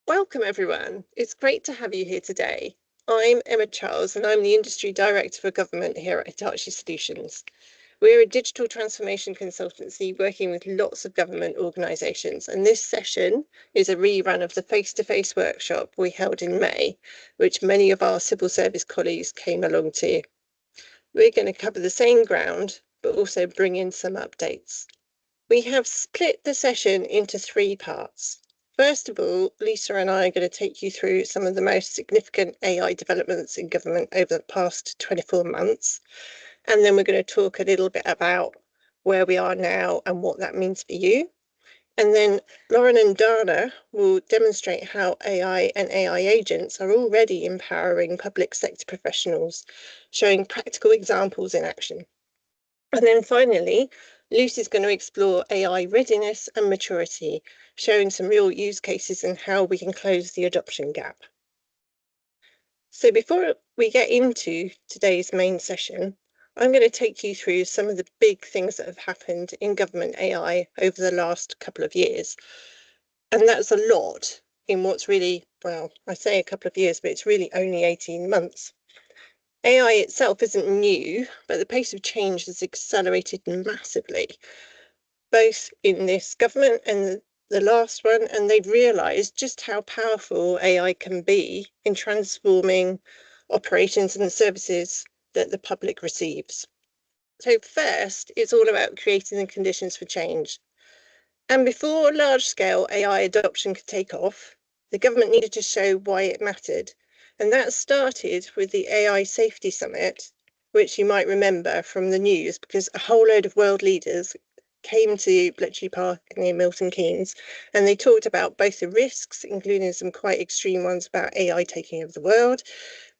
Welcome, everyone. It's great to have you here today. I'm Emma Charles, and I'm the Industry Director for Government here at Hitachi Solutions. We're a digital transformation consultancy working with lots of government organisations, and this session is a rerun of the face-to-face workshop we held in May, which many of our civil service colleagues came along to. We're going to cover the same ground, but also bring in some updates. We have split the session into 3 parts. First of all, Lisa and I are going to take you through some of the most significant AI developments in government over the past 24 months. And then we're going to talk a little bit about where we are now and what that means for you. And then Lauren and Dana will demonstrate how AI and AI agents are already empowering public sector professionals, showing practical examples in action. And then finally, Lucy's going to explore AI readiness and maturity, showing some real use cases and how we can close the adoption gap. So before we get into today's main session, I'm going to take you through some of the big things that have happened in government AI over the last couple of years. And that's a lot in what's really, well, I say a couple of years, but it's really only 18 months. AI itself isn't new, but the pace of change has accelerated massively, both in this government and the last one, and they've realised just how powerful AI can be in transforming operations and the services that the public receives. So first, it's all about creating the conditions for change. And before large-scale AI adoption could take off, the government needed to show why it mattered. And that started with the AI Safety Summit, which you might remember from the news, because a whole load of world leaders came to Bletchley Park near Milton Keynes, and they talked about both the risks, including some quite extreme ones about AI taking over the world,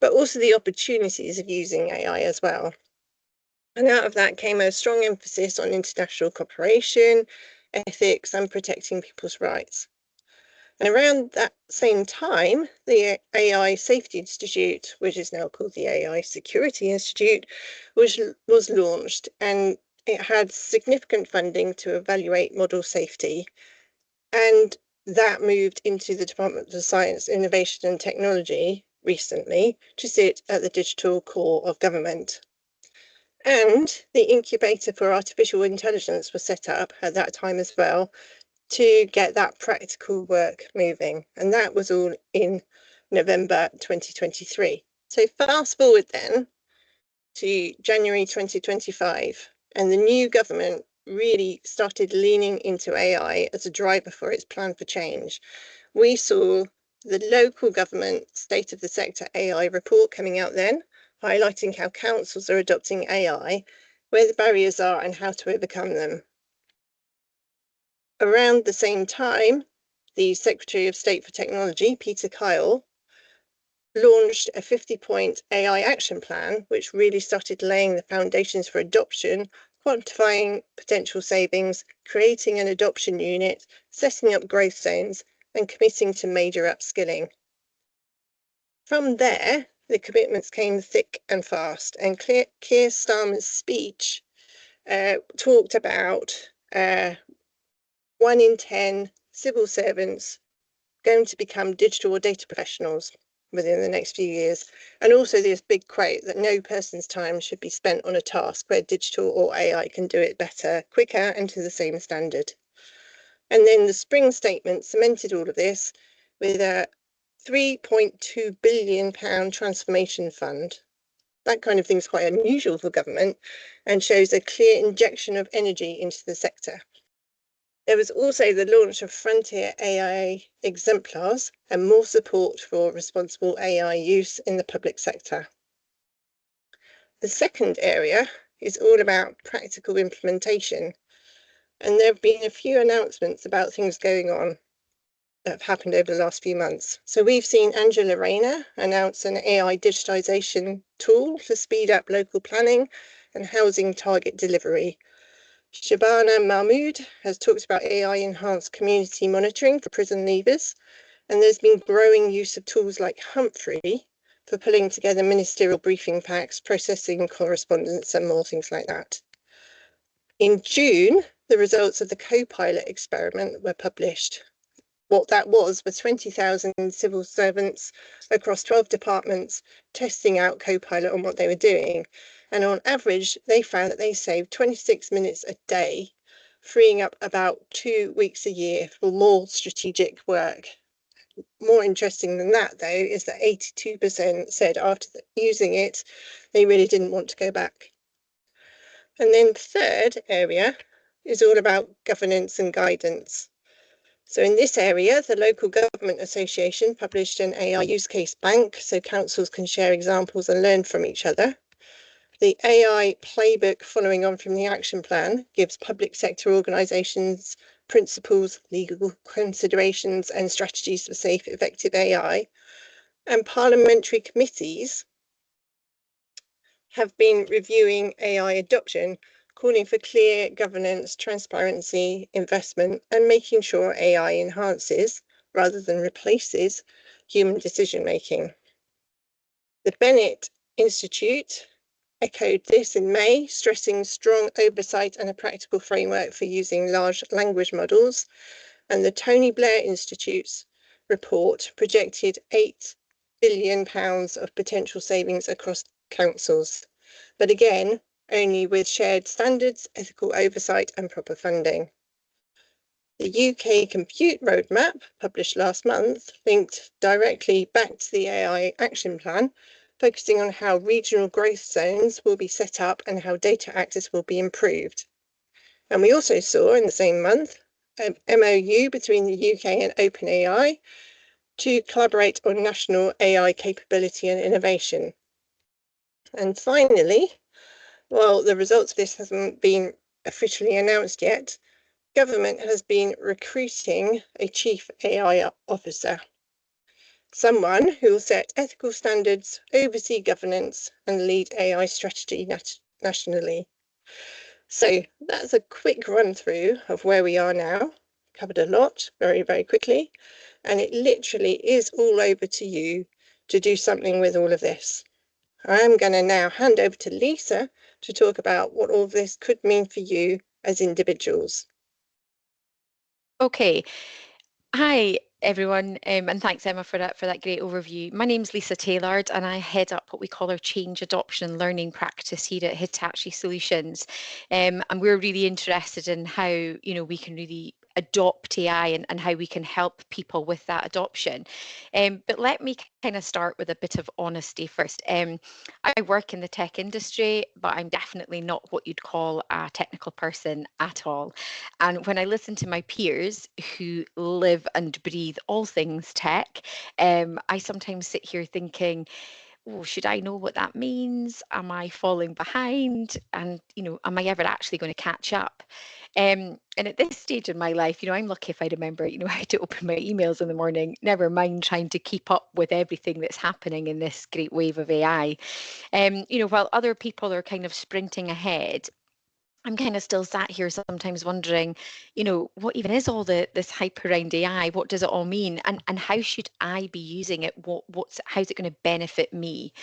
but also the opportunities of using AI as well. And out of that came a strong emphasis on international cooperation, ethics, and protecting people's rights. And around that same time, the AI Safety Institute, which is now called the AI Security Institute, was launched, and it had significant funding to evaluate model safety. And that moved into the Department of Science, Innovation and Technology recently to sit at the digital core of government. And the incubator for artificial intelligence was set up at that time as well to get that practical work moving. And that was all in November 2023. So fast forward then to January 2025, and the new government really started leaning into AI as a driver for its plan for change. We saw the local government State of the Sector AI report coming out then, highlighting how councils are adopting AI, where the barriers are and how to overcome them. Around the same time, the Secretary of State for Technology, Peter Kyle, launched a 50-point AI action plan, which really started laying the foundations for adoption, quantifying potential savings, creating an adoption unit, setting up growth zones, and committing to major upskilling. From there, the commitments came thick and fast, and Keir Starmer's speech talked about 1 in 10 civil servants going to become digital or data professionals within the next few years. And also this big quote that no person's time should be spent on a task where digital or AI can do it better, quicker, and to the same standard. And then the spring statement cemented all of this with a £3.2 billion transformation fund. That kind of thing is quite unusual for government and shows a clear injection of energy into the sector. There was also the launch of Frontier AI exemplars and more support for responsible AI use in the public sector. The second area is all about practical implementation. And there have been a few announcements about things going on that have happened over the last few months. So we've seen Angela Rayner announce an AI digitization tool to speed up local planning and housing target delivery. Shabana Mahmood has talked about AI-enhanced community monitoring for prison leavers, and there's been growing use of tools like Humphrey for pulling together ministerial briefing packs, processing correspondence, and more things like that. In June, the results of the Copilot experiment were published, what that was 20,000 civil servants across 12 departments testing out Copilot on what they were doing. And on average, they found that they saved 26 minutes a day, freeing up about 2 weeks a year for more strategic work. More interesting than that, though, is that 82% said after using it, they really didn't want to go back. And then the third area is all about governance and guidance. So in this area, the Local Government Association published an AI use case bank so councils can share examples and learn from each other. The AI playbook following on from the action plan gives public sector organisations principles, legal considerations and strategies for safe, effective AI. And parliamentary committees have been reviewing AI adoption, calling for clear governance, transparency, investment, and making sure AI enhances, rather than replaces, human decision making. The Bennett Institute echoed this in May, stressing strong oversight and a practical framework for using large language models. And the Tony Blair Institute's report projected £8 billion of potential savings across councils, but again, only with shared standards, ethical oversight and proper funding. The UK Compute Roadmap, published last month, linked directly back to the AI Action Plan, focusing on how regional growth zones will be set up and how data access will be improved. And we also saw in the same month an MOU between the UK and OpenAI to collaborate on national AI capability and innovation. And finally, while the results of this hasn't been officially announced yet, government has been recruiting a chief AI officer, someone who will set ethical standards, oversee governance, and lead AI strategy nationally. So that's a quick run through of where we are now. Covered a lot very, very quickly. And it literally is all over to you to do something with all of this. I'm going to now hand over to Lisa to talk about what all of this could mean for you as individuals. Okay. Hi, everyone, and thanks, Emma, for that great overview. My name's Lisa Taylord, and I head up what we call our change adoption and learning practice here at Hitachi Solutions. And we're really interested in how we can really adopt AI and how we can help people with that adoption. But let me kind of start with a bit of honesty first. I work in the tech industry, but I'm definitely not what you'd call a technical person at all. And when I listen to my peers who live and breathe all things tech, I sometimes sit here thinking, oh, should I know what that means? Am I falling behind? And, am I ever actually going to catch up? And at this stage in my life, I'm lucky if I remember, how to open my emails in the morning, never mind trying to keep up with everything that's happening in this great wave of AI. While other people are kind of sprinting ahead, I'm kind of still sat here sometimes wondering, what even is all this hype around AI? What does it all mean? And how should I be using it? How's it going to benefit me?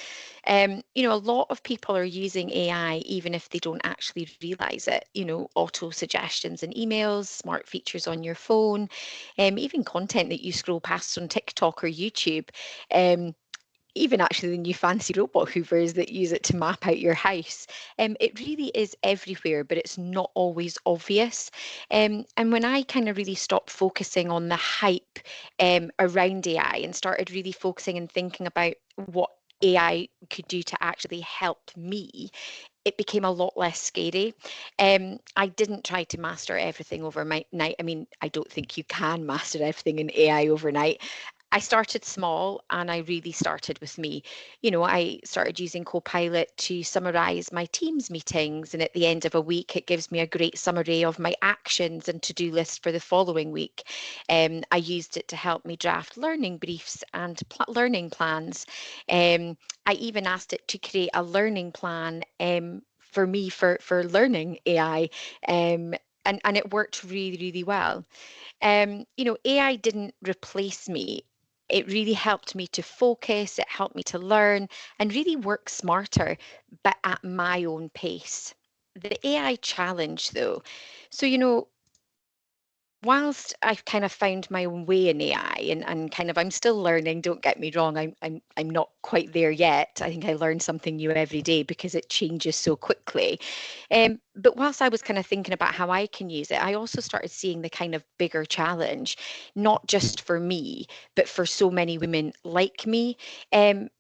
A lot of people are using AI even if they don't actually realize it. Auto suggestions in emails, smart features on your phone, even content that you scroll past on TikTok or YouTube. Even actually the new fancy robot hoovers that use it to map out your house. It really is everywhere, but it's not always obvious. And when I kind of really stopped focusing on the hype around AI and started really focusing and thinking about what AI could do to actually help me, it became a lot less scary. I didn't try to master everything overnight. I mean, I don't think you can master everything in AI overnight. I started small and I really started with me. I started using Copilot to summarize my Teams meetings. And at the end of a week, it gives me a great summary of my actions and to-do list for the following week. I used it to help me draft learning briefs and learning plans. I even asked it to create a learning plan for me for learning AI. And it worked really, really well. AI didn't replace me. It really helped me to focus, it helped me to learn and really work smarter, but at my own pace. The AI challenge, though. So, whilst I've kind of found my own way in AI and kind of I'm still learning, don't get me wrong, I'm not quite there yet. I think I learn something new every day because it changes so quickly. But whilst I was kind of thinking about how I can use it, I also started seeing the kind of bigger challenge, not just for me, but for so many women like me.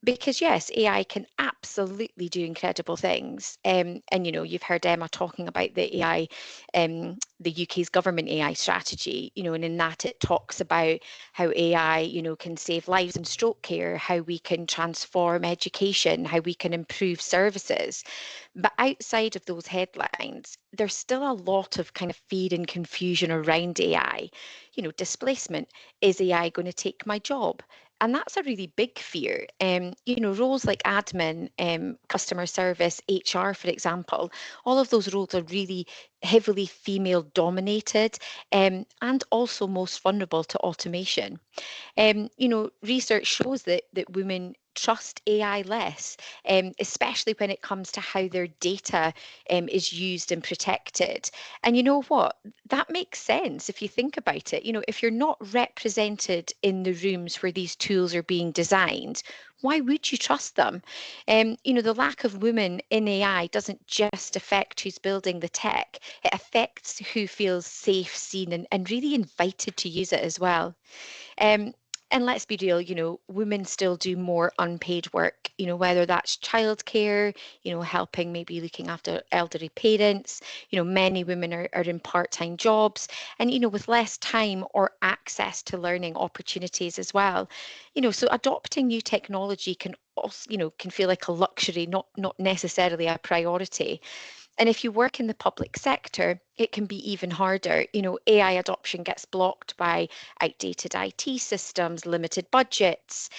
Because yes, AI can absolutely do incredible things. And you know, you've heard Emma talking about the AI, the UK's government AI strategy, you know, and in that it talks about how AI, you know, can save lives in stroke care, how we can transform education, how we can improve services. But outside of those headlines, there's still a lot of kind of fear and confusion around AI. You know, displacement. Is AI going to take my job? And that's a really big fear. You know, roles like admin, customer service, HR, for example, all of those roles are really heavily female dominated, and also most vulnerable to automation. You know, research shows that women trust AI less, especially when it comes to how their data is used and protected. And you know what? That makes sense if you think about it. You know, if you're not represented in the rooms where these tools are being designed, why would you trust them? You know, the lack of women in AI doesn't just affect who's building the tech, it affects who feels safe, seen, and really invited to use it as well. Um, and let's be real, you know, women still do more unpaid work, you know, whether that's childcare, you know, helping maybe looking after elderly parents. You know, many women are in part-time jobs and, you know, with less time or access to learning opportunities as well. You know, so adopting new technology can also, you know, can feel like a luxury, not necessarily a priority. And if you work in the public sector, it can be even harder. You know, AI adoption gets blocked by outdated IT systems, limited budgets,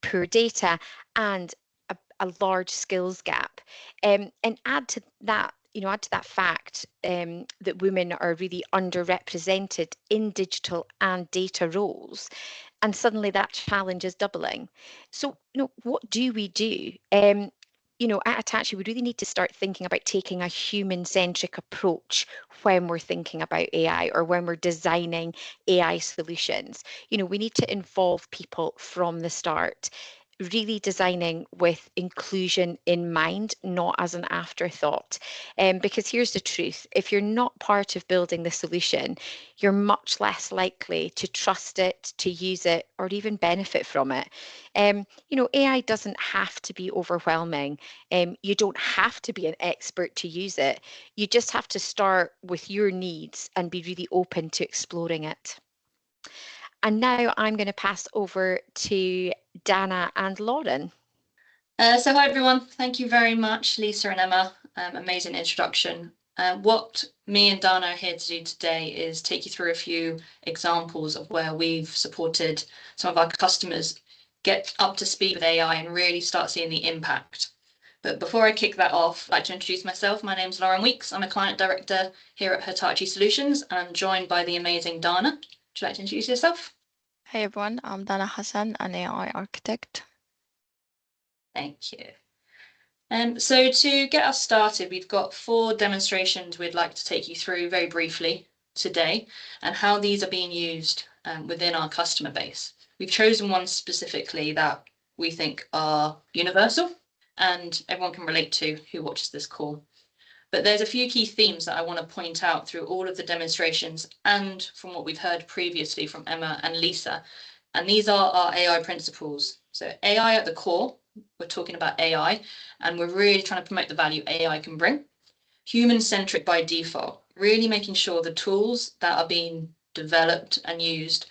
poor data, and a large skills gap. And add to that, you know, add to that fact that women are really underrepresented in digital and data roles, and suddenly that challenge is doubling. So, you know, what do we do? You know, at Hitachi, we really need to start thinking about taking a human-centric approach when we're thinking about AI or when we're designing AI solutions. You know, we need to involve people from the start, really designing with inclusion in mind, not as an afterthought. Because here's the truth, if you're not part of building the solution, you're much less likely to trust it, to use it, or even benefit from it. You know, AI doesn't have to be overwhelming. You don't have to be an expert to use it. You just have to start with your needs and be really open to exploring it. And now I'm going to pass over to Dana and Lauren. So hi everyone, thank you very much, Lisa and Emma. Amazing introduction. What me and Dana are here to do today is take you through a few examples of where we've supported some of our customers get up to speed with AI and really start seeing the impact. But before I kick that off, I'd like to introduce myself. My name's Lauren Weeks. I'm a client director here at Hitachi Solutions, and I'm joined by the amazing Dana. Would you like to introduce yourself? Hey everyone, I'm Dana Hassan, an AI architect. Thank you. So to get us started, we've got 4 demonstrations we'd like to take you through very briefly today and how these are being used within our customer base. We've chosen ones specifically that we think are universal and everyone can relate to who watches this call. But there's a few key themes that I want to point out through all of the demonstrations and from what we've heard previously from Emma and Lisa. And these are our AI principles. So AI at the core, we're talking about AI, and we're really trying to promote the value AI can bring. Human-centric by default, really making sure the tools that are being developed and used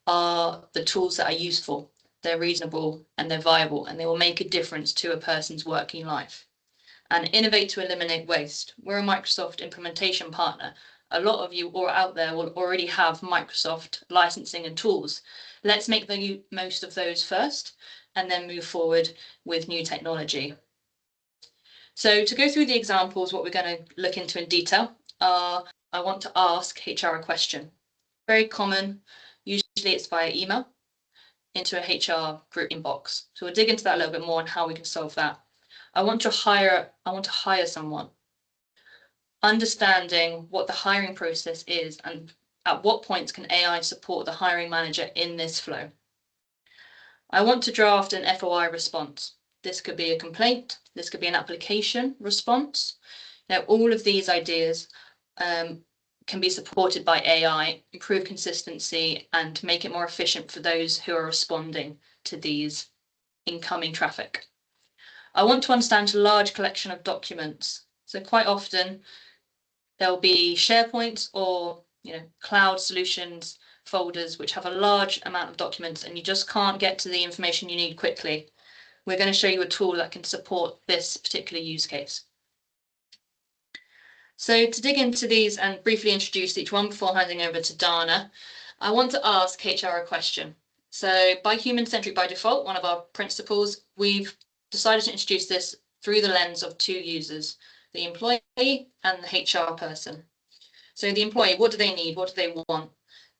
are the tools that are useful, they're reasonable, and they're viable, and they will make a difference to a person's working life. And innovate to eliminate waste. We're a Microsoft implementation partner. A lot of you all out there will already have Microsoft licensing and tools. Let's make the most of those first and then move forward with new technology. So to go through the examples, what we're going to look into in detail are, I want to ask HR a question. Very common, usually it's via email into a HR group inbox. So we'll dig into that a little bit more and how we can solve that. I want to hire someone. Understanding what the hiring process is and at what points can AI support the hiring manager in this flow? I want to draft an FOI response. This could be a complaint, this could be an application response. Now, all of these ideas can be supported by AI, improve consistency, and make it more efficient for those who are responding to these incoming traffic. I want to understand a large collection of documents. So quite often there'll be SharePoint or cloud solutions folders which have a large amount of documents and you just can't get to the information you need quickly. We're going to show you a tool that can support this particular use case. So to dig into these and briefly introduce each one before handing over to Dana, I want to ask HR a question. So by human-centric by default, one of our principles, we've decided to introduce this through the lens of two users, the employee and the HR person. So the employee, what do they need? What do they want?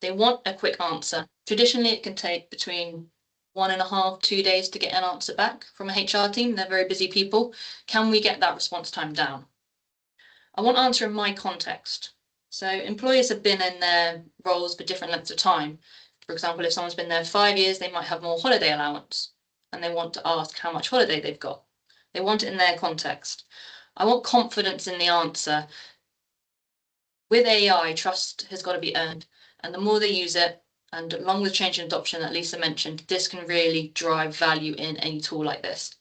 They want a quick answer. Traditionally, it can take between 1.5 to 2 days to get an answer back from a HR team. They're very busy people. Can we get that response time down? I want answer in my context. So employers have been in their roles for different lengths of time. For example, if someone's been there 5 years, they might have more holiday allowance and they want to ask how much holiday they've got. They want it in their context. I want confidence in the answer. With AI, trust has got to be earned, and the more they use it, and along with change and adoption that Lisa mentioned, this can really drive value in any tool like this.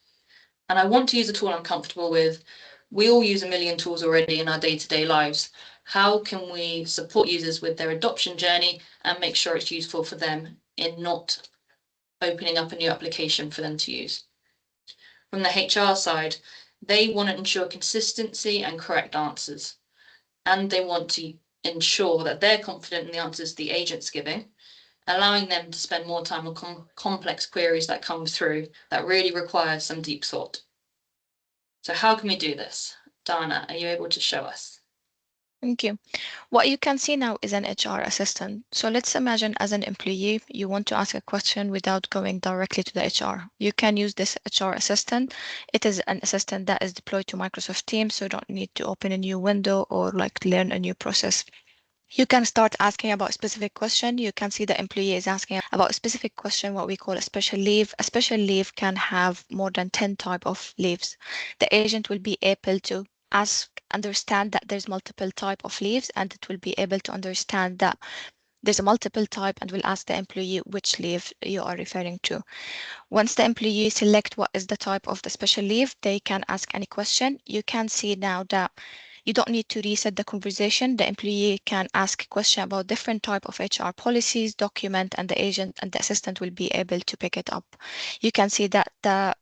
And I want to use a tool I'm comfortable with. We all use a million tools already in our day-to-day lives. How can we support users with their adoption journey and make sure it's useful for them in not opening up a new application for them to use? From the HR side, they want to ensure consistency and correct answers. And they want to ensure that they're confident in the answers the agent's giving, allowing them to spend more time on complex queries that come through that really require some deep thought. So how can we do this? Dana, are you able to show us? Thank you. What you can see now is an HR assistant. So let's imagine as an employee, you want to ask a question without going directly to the HR. You can use this HR assistant. It is an assistant that is deployed to Microsoft Teams, so you don't need to open a new window or learn a new process. You can start asking about a specific question. You can see the employee is asking about a specific question, what we call a special leave. A special leave can have more than 10 types of leaves. The agent will be able to understand that there's multiple type of leaves, and it will be able to understand that there's a multiple type and will ask the employee which leave you are referring to. Once the employee select what is the type of the special leave, they can ask any question. You can see now that you don't need to reset the conversation. The employee can ask a question about different type of HR policies, document, and the agent and the assistant will be able to pick it up. You can see that the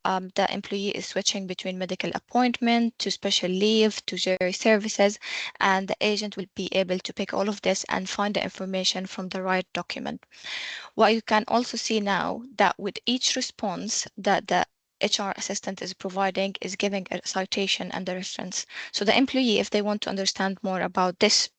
employee is switching between medical appointment to special leave to jury services, and the agent will be able to pick all of this and find the information from the right document. What you can also see now that with each response that the HR assistant is providing is giving a citation and a reference. So the employee, if they want to understand more about this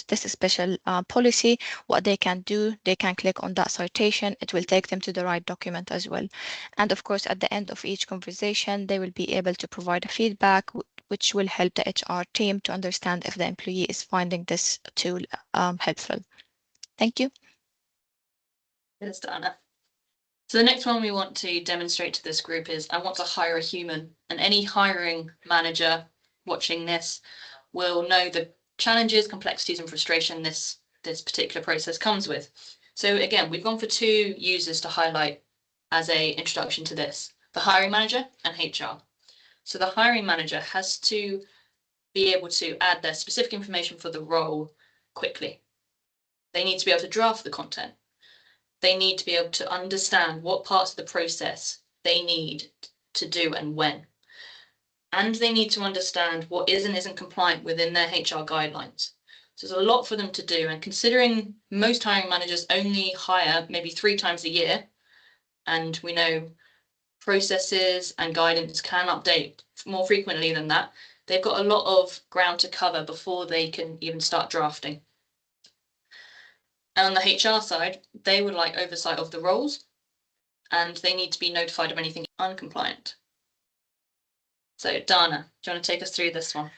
special policy, what they can do, they can click on that citation. It will take them to the right document as well. And of course, at the end of each conversation, they will be able to provide a feedback, which will help the HR team to understand if the employee is finding this tool helpful. Thank you. Yes, Dana. So the next one we want to demonstrate to this group is I want to hire a human, and any hiring manager watching this will know the challenges, complexities and frustration this particular process comes with. So again, we've gone for two users to highlight as a introduction to this, the hiring manager and HR. So the hiring manager has to be able to add their specific information for the role quickly. They need to be able to draft the content. They need to be able to understand what parts of the process they need to do and when. And they need to understand what is and isn't compliant within their HR guidelines. So there's a lot for them to do. And considering most hiring managers only hire maybe 3 times a year, and we know processes and guidance can update more frequently than that, they've got a lot of ground to cover before they can even start drafting. And on the HR side, they would like oversight of the roles, and they need to be notified of anything uncompliant. So Dana, do you want to take us through this one?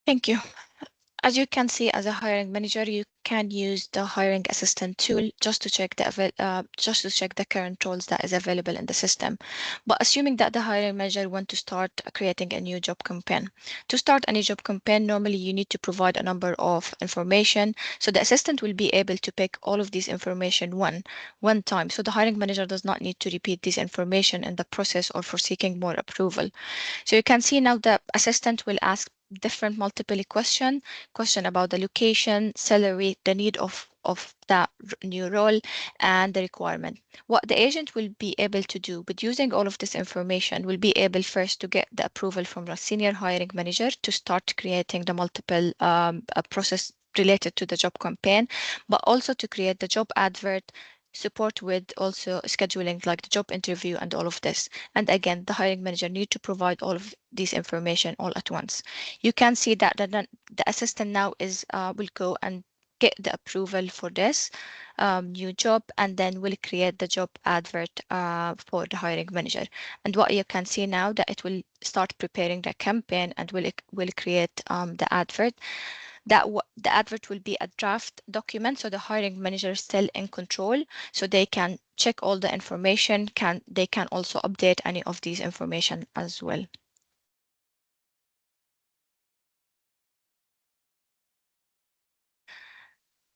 Thank you. As you can see, as a hiring manager, you can use the hiring assistant tool just to check the current roles that is available in the system. But assuming that the hiring manager want to start creating a new job campaign. To start a new job campaign, normally you need to provide a number of information. So the assistant will be able to pick all of these information one time. So the hiring manager does not need to repeat this information in the process or for seeking more approval. So you can see now the assistant will ask different multiple question about the location, salary, the need of that new role, and the requirement. What the agent will be able to do with using all of this information will be able first to get the approval from the senior hiring manager to start creating the multiple process related to the job campaign, but also to create the job advert, support with also scheduling like the job interview and all of this. And again, the hiring manager need to provide all of this information all at once. You can see that the assistant now is will go and get the approval for this new job, and then will create the job advert for the hiring manager. And what you can see now that it will start preparing the campaign and will create the advert. The advert will be a draft document, so the hiring manager is still in control, so they can check all the information. They can also update any of these information as well.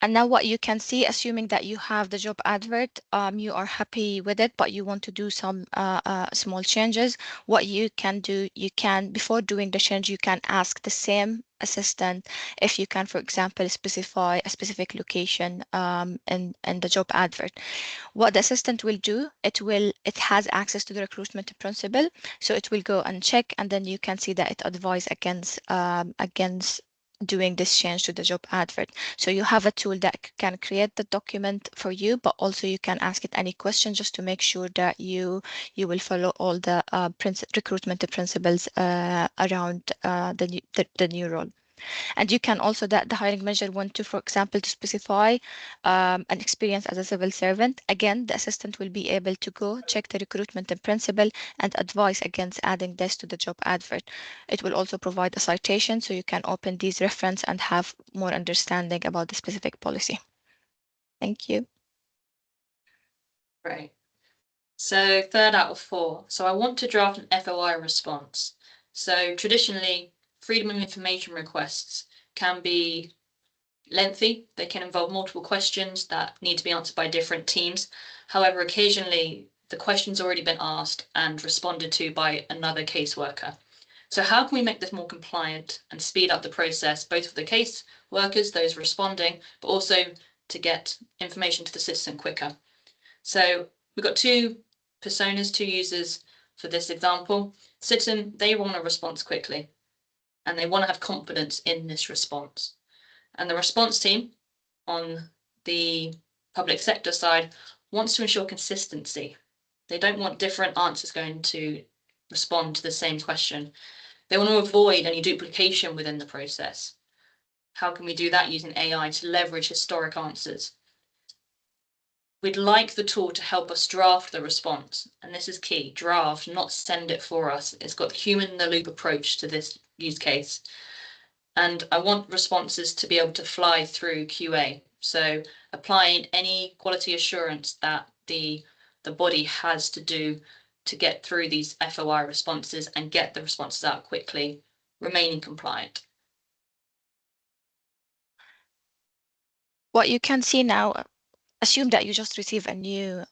And now what you can see, assuming that you have the job advert, you are happy with it, but you want to do some small changes. What you can do, before doing the change, you can ask the same assistant if you can, for example, specify a specific location in the job advert. What the assistant will do, it has access to the recruitment principle, so it will go and check, and then you can see that it advises against doing this change to the job advert. So you have a tool that can create the document for you, but also you can ask it any question just to make sure that you will follow all the recruitment principles around the new role. And you can also, that the hiring manager want to, for example, to specify an experience as a civil servant. Again, the assistant will be able to go check the recruitment and principle and advise against adding this to the job advert. It will also provide a citation, so you can open these reference and have more understanding about the specific policy. Thank you. Great. So 3rd out of 4. So I want to draft an FOI response. So traditionally, freedom of information requests can be lengthy. They can involve multiple questions that need to be answered by different teams. However, occasionally the question's already been asked and responded to by another caseworker. So how can we make this more compliant and speed up the process, both for the case workers, those responding, but also to get information to the system quicker? So we've got 2 personas, 2 users for this example. Citizen, they want a response quickly, and they want to have confidence in this response. And the response team on the public sector side wants to ensure consistency. They don't want different answers going to respond to the same question. They want to avoid any duplication within the process. How can we do that? Using AI to leverage historic answers. We'd like the tool to help us draft the response, and this is key, draft, not send it for us. It's got the human in the loop approach to this use case. And I want responses to be able to fly through QA. So applying any quality assurance that the body has to do to get through these FOI responses and get the responses out quickly, remaining compliant. What you can see now, assume that you just receive a new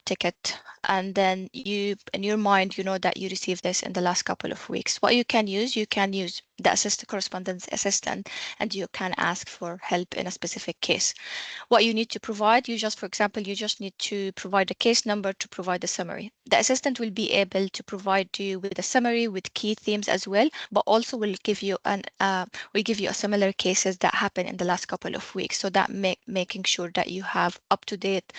ticket, and then you, in your mind, you know that you received this in the last couple of weeks. What you can use the correspondence assistant, and you can ask for help in a specific case. What you need to provide, for example, you just need to provide a case number to provide a summary. The assistant will be able to provide you with a summary with key themes as well, but also will give you a similar cases that happen in the last couple of weeks, so that making sure that you have up-to-date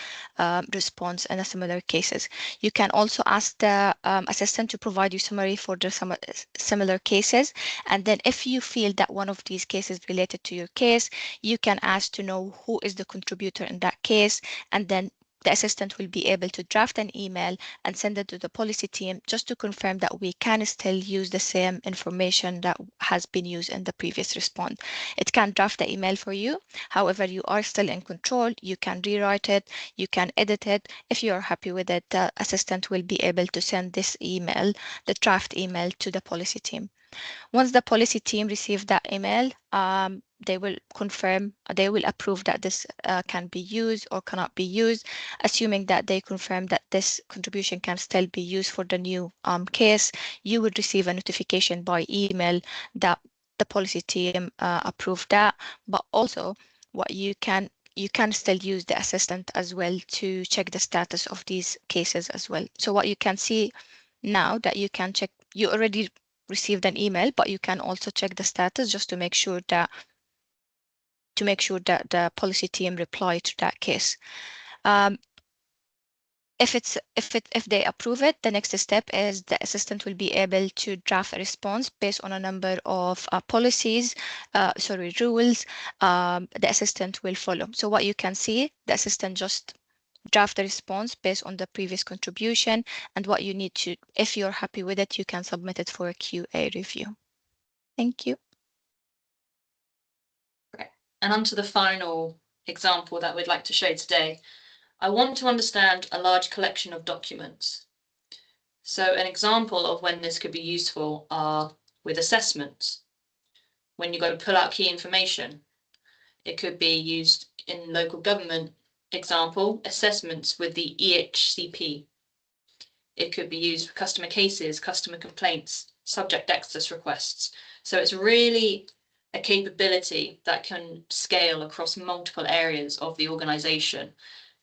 response in a similar cases. You can also ask the assistant to provide you summary for the similar cases, and then if you feel that one of these cases related to your case, you can ask to know who is the contributor in that case, and then the assistant will be able to draft an email and send it to the policy team just to confirm that we can still use the same information that has been used in the previous response. It can draft the email for you. However, you are still in control. You can rewrite it. You can edit it. If you are happy with it, the assistant will be able to send this email, the draft email, to the policy team. Once the policy team receives that email, they will confirm, they will approve that this can be used or cannot be used. Assuming that they confirm that this contribution can still be used for the new case, you would receive a notification by email that the policy team approved that. But also, what you can still use the assistant as well to check the status of these cases as well. So what you can see now that you can check, you already received an email, but you can also check the status just to make sure that the policy team reply to that case. If they approve it, the next step is the assistant will be able to draft a response based on a number of rules. The assistant will follow. So what you can see, the assistant just draft the response based on the previous contribution, and what you need to, if you're happy with it, you can submit it for a QA review. Thank you. Great. And on to the final example that we'd like to show today. I want to understand a large collection of documents. So an example of when this could be useful are with assessments. When you've got to pull out key information, it could be used in local government. Example, assessments with the EHCP. It could be used for customer cases, customer complaints, subject access requests. So it's really a capability that can scale across multiple areas of the organization.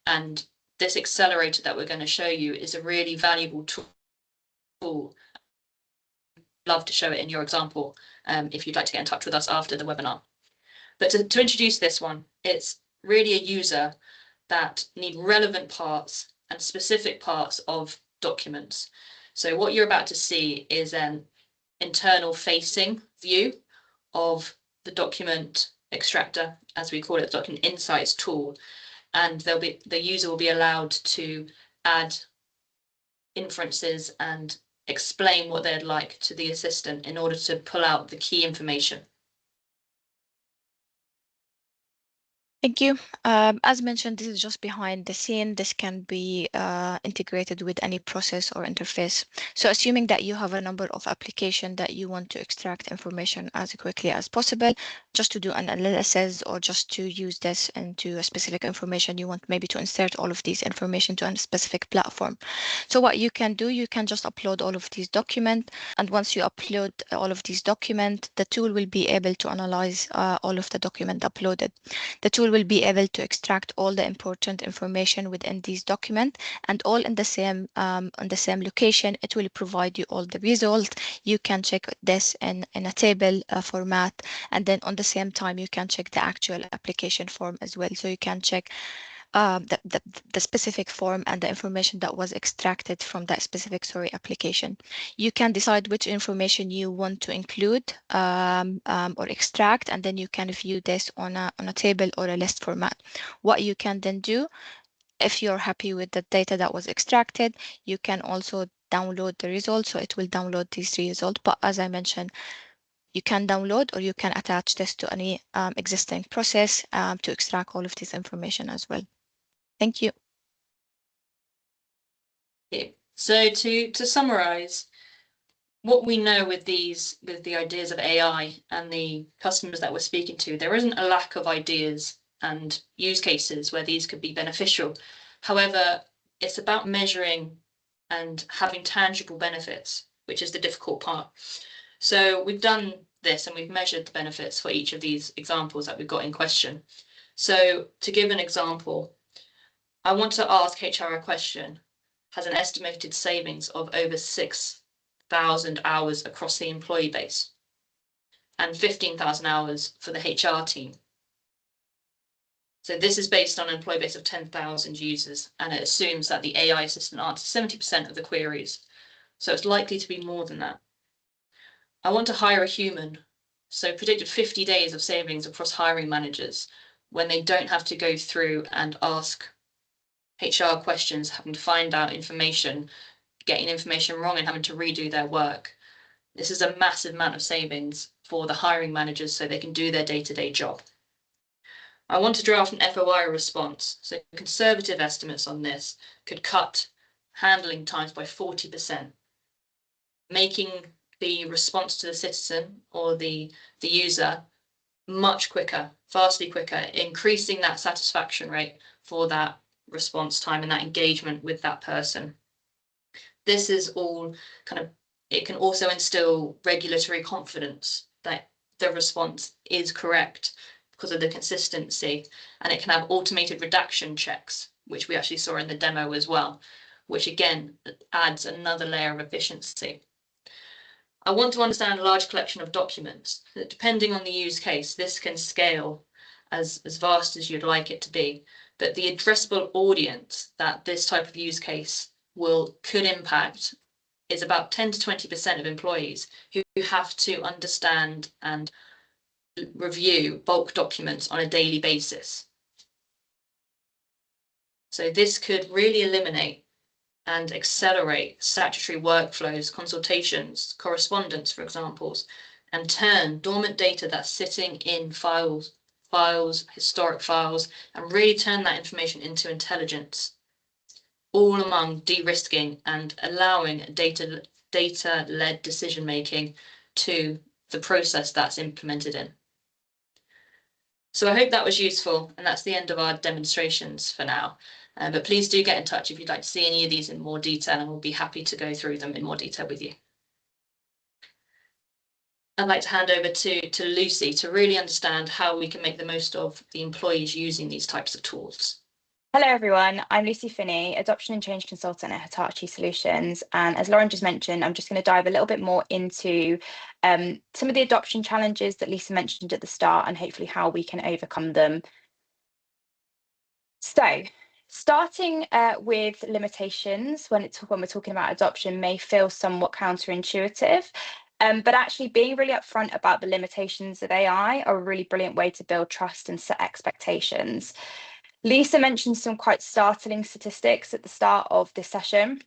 And this accelerator that we're going to show you is a really valuable tool. Love to show it in your example if you'd like to get in touch with us after the webinar. But to introduce this one, it's really a user that need relevant parts and specific parts of documents. So what you're about to see is an internal facing view of the document extractor, as we call it, the document insights tool. And the user will be allowed to add inferences and explain what they'd like to the assistant in order to pull out the key information. Thank you. As mentioned, this is just behind the scene. This can be integrated with any process or interface. So assuming that you have a number of applications that you want to extract information as quickly as possible, just to do an analysis or just to use this into a specific information, you want maybe to insert all of these information to a specific platform. So what you can do, you can just upload all of these documents. And once you upload all of these documents, the tool will be able to analyze all of the document uploaded. The tool will be able to extract all the important information within these documents, and all in the same on the same location. It will provide you all the results. You can check this in a table format, and then on the same time you can check the actual application form as well. So you can check the specific form and the information that was extracted from that specific application. You can decide which information you want to include or extract, and then you can view this on a table or a list format. What you can then do, if you're happy with the data that was extracted, you can also download the results. So it will download these results. But as I mentioned, you can download or you can attach this to any existing process to extract all of this information as well. Thank you. Okay. So to summarize, what we know with the ideas of AI and the customers that we're speaking to, there isn't a lack of ideas and use cases where these could be beneficial. However, it's about measuring and having tangible benefits, which is the difficult part. So we've done this and we've measured the benefits for each of these examples that we've got in question. So to give an example, I want to ask HR a question. Has an estimated savings of over 6,000 hours across the employee base and 15,000 hours for the HR team. So this is based on an employee base of 10,000 users, and it assumes that the AI assistant answers 70% of the queries. So it's likely to be more than that. I want to hire a human. So predicted 50 days of savings across hiring managers when they don't have to go through and ask HR questions, having to find out information, getting information wrong and having to redo their work. This is a massive amount of savings for the hiring managers so they can do their day-to-day job. I want to draft an FOI response. So conservative estimates on this could cut handling times by 40%, making the response to the citizen or the user much quicker, vastly quicker, increasing that satisfaction rate for that response time and that engagement with that person. This is all kind of, it can also instill regulatory confidence that the response is correct because of the consistency, and it can have automated redaction checks, which we actually saw in the demo as well, which again adds another layer of efficiency. I want to understand a large collection of documents. Depending on the use case, this can scale as vast as you'd like it to be, but the addressable audience that this type of use case could impact is about 10 to 20% of employees who have to understand and review bulk documents on a daily basis. So this could really eliminate and accelerate statutory workflows, consultations, correspondence, for example, and turn dormant data that's sitting in files, historic files, and really turn that information into intelligence, all among de-risking and allowing data-led decision-making to the process that's implemented in. So I hope that was useful, and that's the end of our demonstrations for now. But please do get in touch if you'd like to see any of these in more detail, and we'll be happy to go through them in more detail with you. I'd like to hand over to Lucy to really understand how we can make the most of the employees using these types of tools. Hello everyone, I'm Lucy Finney, Adoption and Change Consultant at Hitachi Solutions, and as Lauren just mentioned, I'm just going to dive a little bit more into some of the adoption challenges that Lisa mentioned at the start and hopefully how we can overcome them. So, starting with limitations when we're talking about adoption may feel somewhat counterintuitive, but actually being really upfront about the limitations of AI are a really brilliant way to build trust and set expectations. Lisa mentioned some quite startling statistics at the start of this session.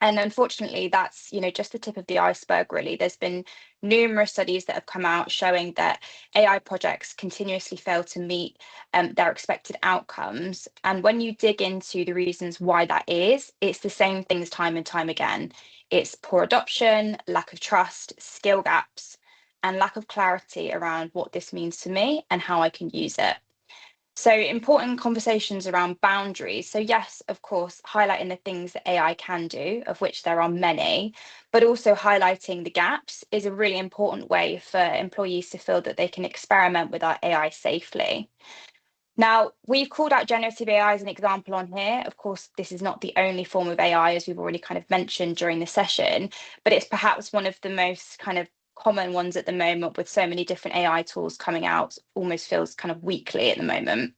And unfortunately, that's just the tip of the iceberg, really. There's been numerous studies that have come out showing that AI projects continuously fail to meet their expected outcomes. And when you dig into the reasons why that is, it's the same things time and time again. It's poor adoption, lack of trust, skill gaps, and lack of clarity around what this means to me and how I can use it. So important conversations around boundaries. So yes, of course, highlighting the things that AI can do, of which there are many, but also highlighting the gaps is a really important way for employees to feel that they can experiment with our AI safely. Now, we've called out generative AI as an example on here. Of course, this is not the only form of AI, as we've already kind of mentioned during the session, but it's perhaps one of the most kind of common ones at the moment, with so many different AI tools coming out, almost feels kind of weekly at the moment.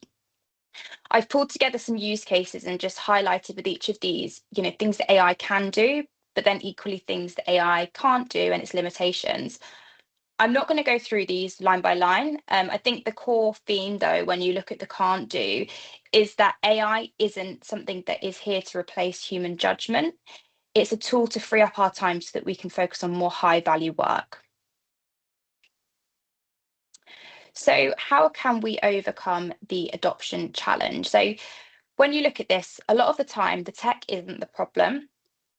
I've pulled together some use cases and just highlighted with each of these, things that AI can do, but then equally things that AI can't do and its limitations. I'm not going to go through these line by line. I think the core theme, though, when you look at the can't do, is that AI isn't something that is here to replace human judgment. It's a tool to free up our time so that we can focus on more high value work. So how can we overcome the adoption challenge? So when you look at this, a lot of the time, the tech isn't the problem,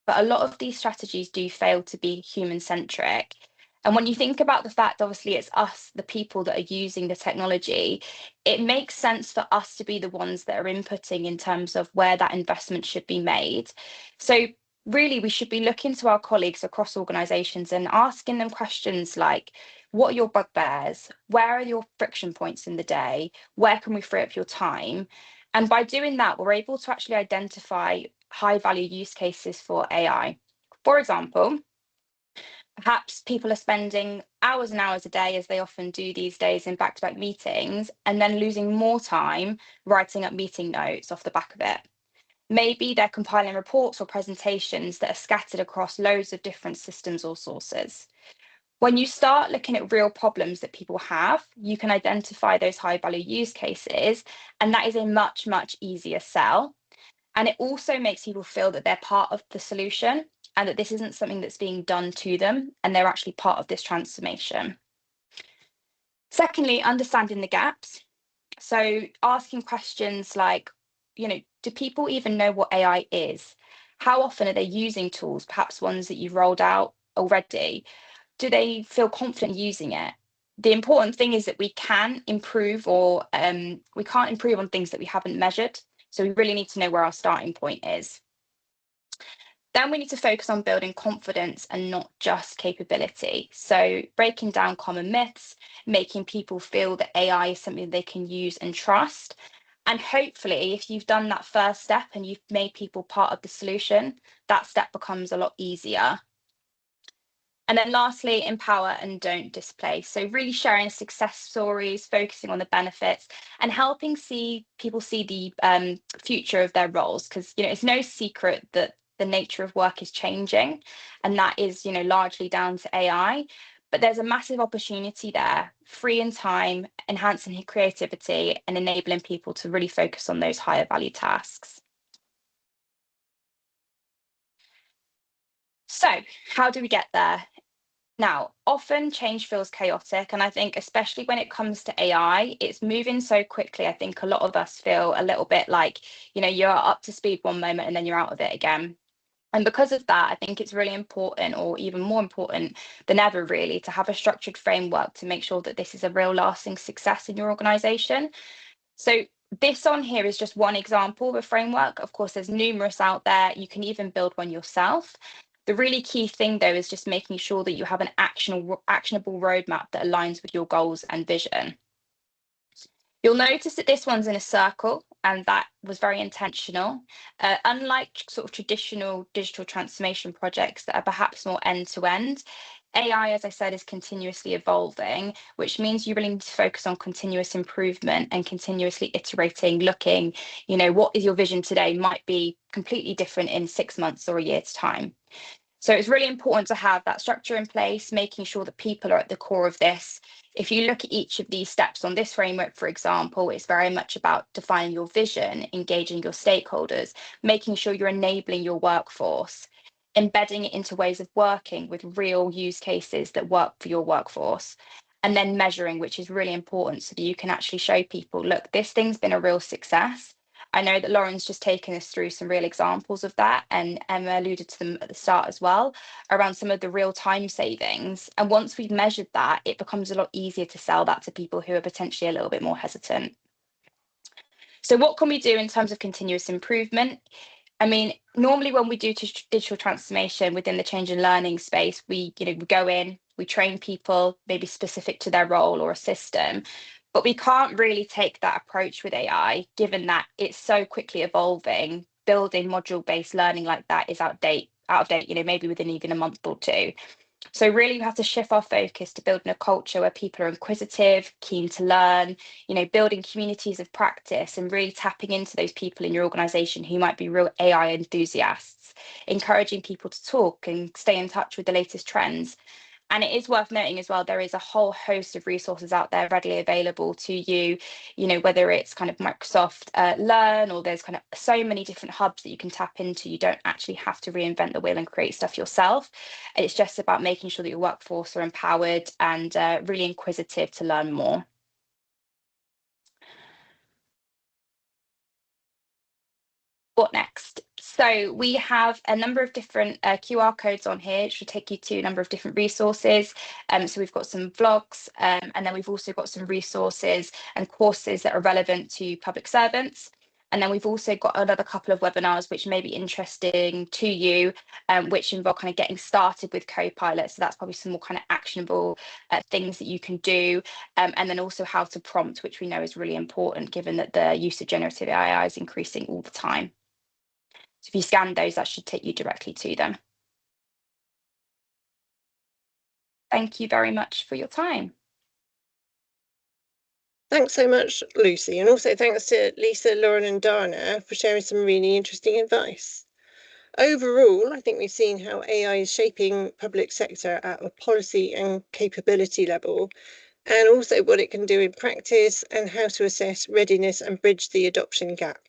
but a lot of these strategies do fail to be human-centric. And when you think about the fact, obviously, it's us, the people that are using the technology, it makes sense for us to be the ones that are inputting in terms of where that investment should be made. So really, we should be looking to our colleagues across organisations and asking them questions like, what are your bugbears? Where are your friction points in the day? Where can we free up your time? And by doing that, we're able to actually identify high value use cases for AI. For example, perhaps people are spending hours and hours a day, as they often do these days, in back-to-back meetings, and then losing more time writing up meeting notes off the back of it. Maybe they're compiling reports or presentations that are scattered across loads of different systems or sources. When you start looking at real problems that people have, you can identify those high value use cases, and that is a much, much easier sell. And it also makes people feel that they're part of the solution and that this isn't something that's being done to them, and they're actually part of this transformation. Secondly, understanding the gaps. So asking questions like, do people even know what AI is? How often are they using tools, perhaps ones that you've rolled out already? Do they feel confident using it? The important thing is that we can improve, or we can't improve on things that we haven't measured. So we really need to know where our starting point is. Then we need to focus on building confidence and not just capability. So breaking down common myths, making people feel that AI is something they can use and trust. And hopefully, if you've done that first step and you've made people part of the solution, that step becomes a lot easier. And then lastly, empower and don't displace. So really sharing success stories, focusing on the benefits, and helping people see the future of their roles. Because it's no secret that the nature of work is changing, and that is largely down to AI. But there's a massive opportunity there, freeing time, enhancing creativity, and enabling people to really focus on those higher value tasks. So how do we get there? Now, often change feels chaotic, and I think especially when it comes to AI, it's moving so quickly. I think a lot of us feel a little bit like, you're up to speed one moment and then you're out of it again. And because of that, I think it's really important, or even more important than ever, really, to have a structured framework to make sure that this is a real lasting success in your organization. So this on here is just one example of a framework. Of course, there's numerous out there. You can even build one yourself. The really key thing, though, is just making sure that you have an actionable roadmap that aligns with your goals and vision. You'll notice that this one's in a circle, and that was very intentional. Unlike sort of traditional digital transformation projects that are perhaps more end-to-end, AI, as I said, is continuously evolving, which means you really need to focus on continuous improvement and continuously iterating, looking, what is your vision today might be completely different in 6 months or a year's time. So it's really important to have that structure in place, making sure that people are at the core of this. If you look at each of these steps on this framework, for example, it's very much about defining your vision, engaging your stakeholders, making sure you're enabling your workforce, embedding it into ways of working with real use cases that work for your workforce, and then measuring, which is really important so that you can actually show people, look, this thing's been a real success. I know that Lauren's just taken us through some real examples of that, and Emma alluded to them at the start as well, around some of the real time savings. And once we've measured that, it becomes a lot easier to sell that to people who are potentially a little bit more hesitant. So what can we do in terms of continuous improvement? I mean, normally when we do digital transformation within the change and learning space, we go in, we train people, maybe specific to their role or a system. But we can't really take that approach with AI, given that it's so quickly evolving. Building module-based learning like that is out of date, maybe within even a month or two. So really we have to shift our focus to building a culture where people are inquisitive, keen to learn, building communities of practice and really tapping into those people in your organization who might be real AI enthusiasts, encouraging people to talk and stay in touch with the latest trends. And it is worth noting as well, there is a whole host of resources out there readily available to you, whether it's kind of Microsoft Learn, or there's kind of so many different hubs that you can tap into. You don't actually have to reinvent the wheel and create stuff yourself. It's just about making sure that your workforce are empowered and really inquisitive to learn more. What next? So we have a number of different QR codes on here, which will take you to a number of different resources. So we've got some vlogs, and then we've also got some resources and courses that are relevant to public servants. And then we've also got another couple of webinars which may be interesting to you, which involve kind of getting started with Copilot. So that's probably some more kind of actionable things that you can do. And then also how to prompt, which we know is really important given that the use of generative AI is increasing all the time. So if you scan those, that should take you directly to them. Thank you very much for your time. Thanks so much, Lucy. And also thanks to Lisa, Lauren and Dana for sharing some really interesting advice. Overall, I think we've seen how AI is shaping public sector at a policy and capability level, and also what it can do in practice and how to assess readiness and bridge the adoption gap.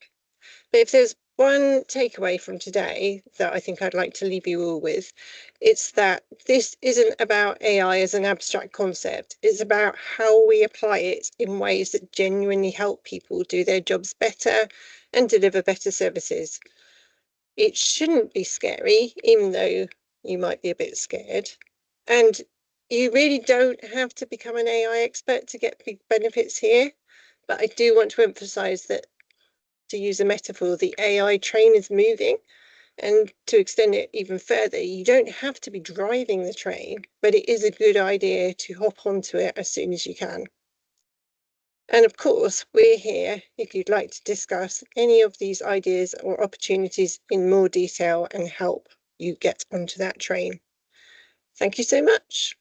But if there's one takeaway from today that I think I'd like to leave you all with, it's that this isn't about AI as an abstract concept. It's about how we apply it in ways that genuinely help people do their jobs better and deliver better services. It shouldn't be scary, even though you might be a bit scared. And you really don't have to become an AI expert to get big benefits here. But I do want to emphasize that, to use a metaphor, the AI train is moving. And to extend it even further, you don't have to be driving the train, but it is a good idea to hop onto it as soon as you can. And of course, we're here if you'd like to discuss any of these ideas or opportunities in more detail and help you get onto that train. Thank you so much.